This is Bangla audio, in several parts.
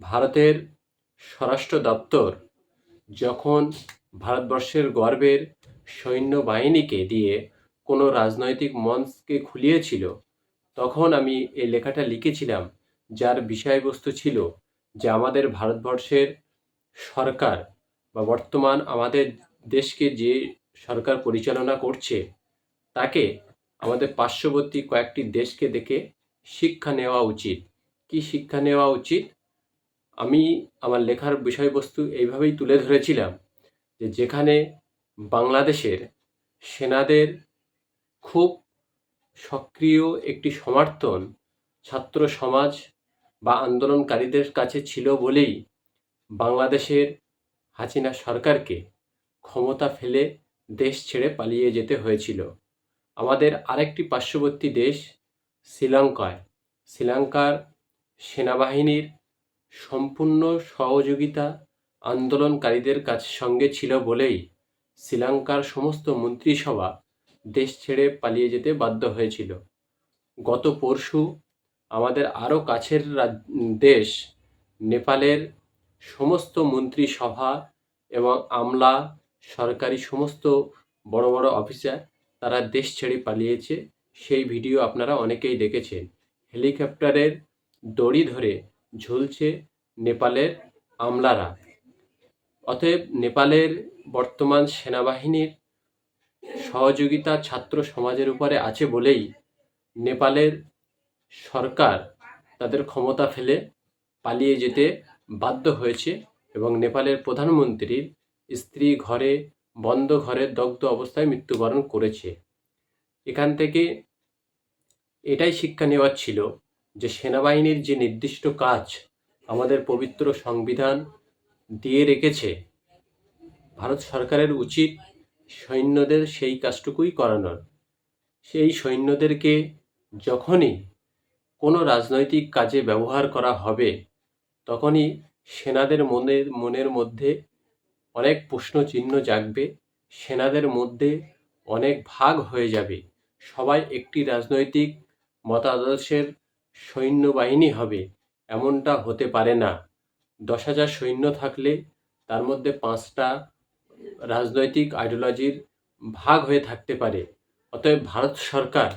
ভারতের স্বরাষ্ট্র দপ্তর যখন ভারতবর্ষের গর্বের সৈন্যবাহিনীকে দিয়ে কোনো রাজনৈতিক মঞ্চকে খুলিয়েছিল, তখন আমি এই লেখাটা লিখেছিলাম, যার বিষয়বস্তু ছিল যে আমাদের ভারতবর্ষের সরকার বা বর্তমান আমাদের দেশকে যে সরকার পরিচালনা করছে তাকে আমাদের পার্শ্ববর্তী কয়েকটি দেশকে দেখে শিক্ষা নেওয়া উচিত। কি শিক্ষা নেওয়া উচিত? আমি আমার লেখার বিষয়বস্তু এইভাবেই তুলে ধরেছিলাম যে যেখানে বাংলাদেশের সেনাদের খুব সক্রিয় একটি সমর্থন ছাত্র সমাজ বা আন্দোলনকারীদের কাছে ছিল বলেই বাংলাদেশের হাসিনা সরকারকে ক্ষমতা ফেলে দেশ ছেড়ে পালিয়ে যেতে হয়েছিল। আমাদের আরেকটি পার্শ্ববর্তী দেশ শ্রীলঙ্কার সেনাবাহিনীর সম্পূর্ণ সহযোগিতা আন্দোলনকারীদের সঙ্গে ছিল বলেই শ্রীলঙ্কার সমস্ত মন্ত্রিসভা দেশ ছেড়ে পালিয়ে যেতে বাধ্য হয়েছিল। গত পরশু আমাদের আরও কাছের দেশ নেপালের সমস্ত মন্ত্রিসভা এবং আমলা, সরকারি সমস্ত বড় বড় অফিসার তারা দেশ ছেড়ে পালিয়েছে। সেই ভিডিও আপনারা অনেকেই দেখেছেন। হেলিকপ্টারের দড়ি ধরে ঝুলছে নেপালের আমলারা। অতএব নেপালের বর্তমান সেনাবাহিনীর সহযোগিতা ছাত্র সমাজের উপরে আছে বলেই নেপালের সরকার তাদের ক্ষমতা ফেলে পালিয়ে যেতে বাধ্য হয়েছে এবং নেপালের প্রধানমন্ত্রীর স্ত্রী বন্ধ ঘরে দগ্ধ অবস্থায় মৃত্যুবরণ করেছে। এখান থেকে এটাই শিক্ষা নেওয়ার ছিল যে সেনাবাহিনীর যে নির্দিষ্ট কাজ আমাদের পবিত্র সংবিধান দিয়ে রেখেছে, ভারত সরকারের উচিত সৈন্যদের সেই কাজটুকুই করানোর। সেই সৈন্যদেরকে যখনই কোনো রাজনৈতিক কাজে ব্যবহার করা হবে, তখনই সেনাদের মনের মধ্যে অনেক প্রশ্নচিহ্ন জাগবে, সেনাদের মধ্যে অনেক ভাগ হয়ে যাবে। সবাই একটি রাজনৈতিক মতাদর্শের সৈন্যবাহিনী হবে, এমনটা হতে পারে না। 10,000 সৈন্য থাকলে তার মধ্যে 5টা রাজনৈতিক আইডিওলজির ভাগ হয়ে থাকতে পারে। অতএব ভারত সরকার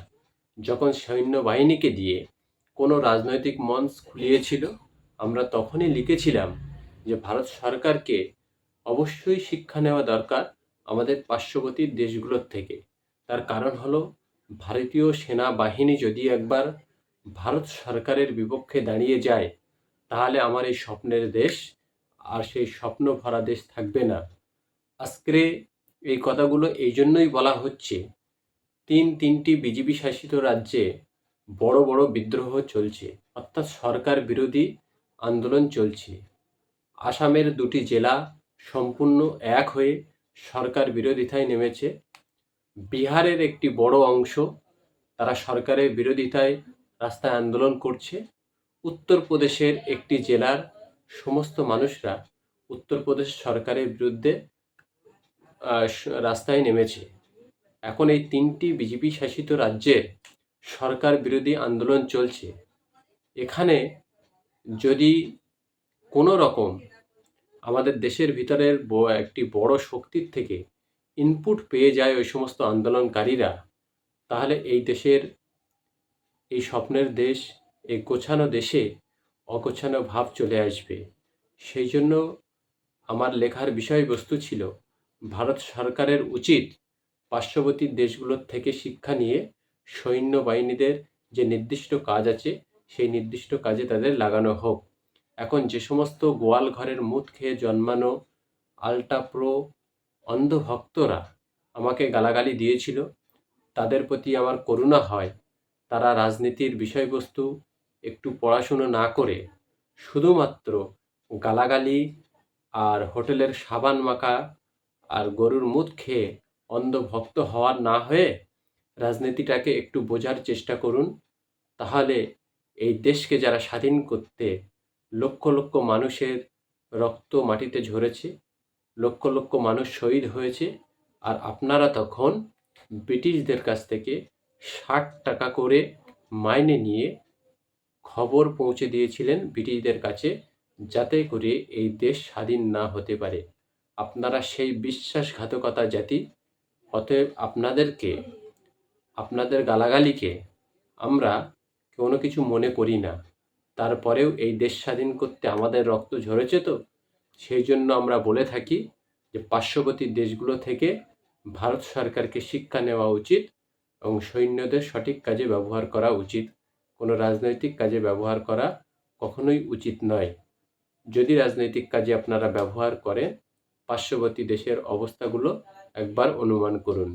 যখন সৈন্যবাহিনীকে দিয়ে কোনো রাজনৈতিক মঞ্চ খুলিয়েছিল, আমরা তখনই লিখেছিলাম যে ভারত সরকারকে অবশ্যই শিক্ষা নেওয়া দরকার আমাদের পার্শ্ববর্তী দেশগুলোর থেকে। তার কারণ হলো, ভারতীয় সেনাবাহিনী যদি একবার ভারত সরকারের বিপক্ষে দাঁড়িয়ে যায়, তাহলে আমার এই স্বপ্নের দেশ আর সেই স্বপ্ন ভরা দেশ থাকবে না। আজকে এই কথাগুলো এই জন্যই বলা হচ্ছে, তিনটি বিজেপি শাসিত রাজ্যে বড় বড় বিদ্রোহ চলছে, অর্থাৎ সরকার বিরোধী আন্দোলন চলছে। আসামের 2টি জেলা সম্পূর্ণ এক হয়ে সরকার বিরোধিতায় নেমেছে। বিহারের একটি বড় অংশ তারা সরকারের বিরোধিতায় রাস্তায় আন্দোলন করছে। উত্তরপ্রদেশের একটি জেলার সমস্ত মানুষরা উত্তরপ্রদেশ সরকারের বিরুদ্ধে রাস্তায় নেমেছে। এখন এই 3টি বিজেপি শাসিত রাজ্যে সরকার বিরোধী আন্দোলন চলছে। এখানে যদি কোনো রকম আমাদের দেশের ভিতরের একটি বড় শক্তির থেকে ইনপুট পেয়ে যায় ওই সমস্ত আন্দোলনকারীরা, তাহলে এই দেশের এই স্বপ্নের দেশ, এই গোছানো দেশে অগোছানো ভাব চলে আসবে। সেই জন্য আমার লেখার বিষয়বস্তু ছিল, ভারত সরকারের উচিত পার্শ্ববর্তী দেশগুলোর থেকে শিক্ষা নিয়ে সৈন্যবাহিনীদের যে নির্দিষ্ট কাজ আছে সেই নির্দিষ্ট কাজে তাদের লাগানো হোক। এখন যে সমস্ত গোয়াল ঘরের মুত খেয়ে জন্মানো আলট্রা-প্রো অন্ধভক্তরা আমাকে গালাগালি দিয়েছিল, তাদের প্রতি আমার করুণা হয়। তারা রাজনীতির বিষয়বস্তু একটু পড়াশুনো না করে শুধুমাত্র গালাগালি আর হোটেলের সাবান মাখা আর গরুর মুত খেয়ে অন্ধভক্ত হওয়ার না হয়ে রাজনীতিটাকে একটু বোঝার চেষ্টা করুন। তাহলে এই দেশকে যারা স্বাধীন করতে লক্ষ লক্ষ মানুষের রক্ত মাটিতে ঝরেছে, লক্ষ লক্ষ মানুষ শহীদ হয়েছে, আর আপনারা তখন ব্রিটিশদের কাছ থেকে 60 টাকা করে মাইনে নিয়ে খবর পৌঁছে দিয়েছিলেন ব্রিটিশদের কাছে যাতে করে এই দেশ স্বাধীন না হতে পারে। আপনারা সেই বিশ্বাসঘাতকতা জাতি। অতএব আপনাদের গালাগালিকে আমরা কোনো কিছু মনে করি না। তারপরেও এই দেশ স্বাধীন করতে আমাদের রক্ত ঝরেছে তো, সেই জন্য আমরা বলে থাকি যে পার্শ্ববর্তী দেশগুলো থেকে ভারত সরকারকে শিক্ষা নেওয়া উচিত এবং সৈন্যদের সঠিক কাজে ব্যবহার করা উচিত। কোনো রাজনৈতিক কাজে ব্যবহার করা কখনোই উচিত নয়। যদি রাজনৈতিক কাজে আপনারা ব্যবহার করেন, পার্শ্ববর্তী দেশের অবস্থাগুলো একবার অনুমান করুন।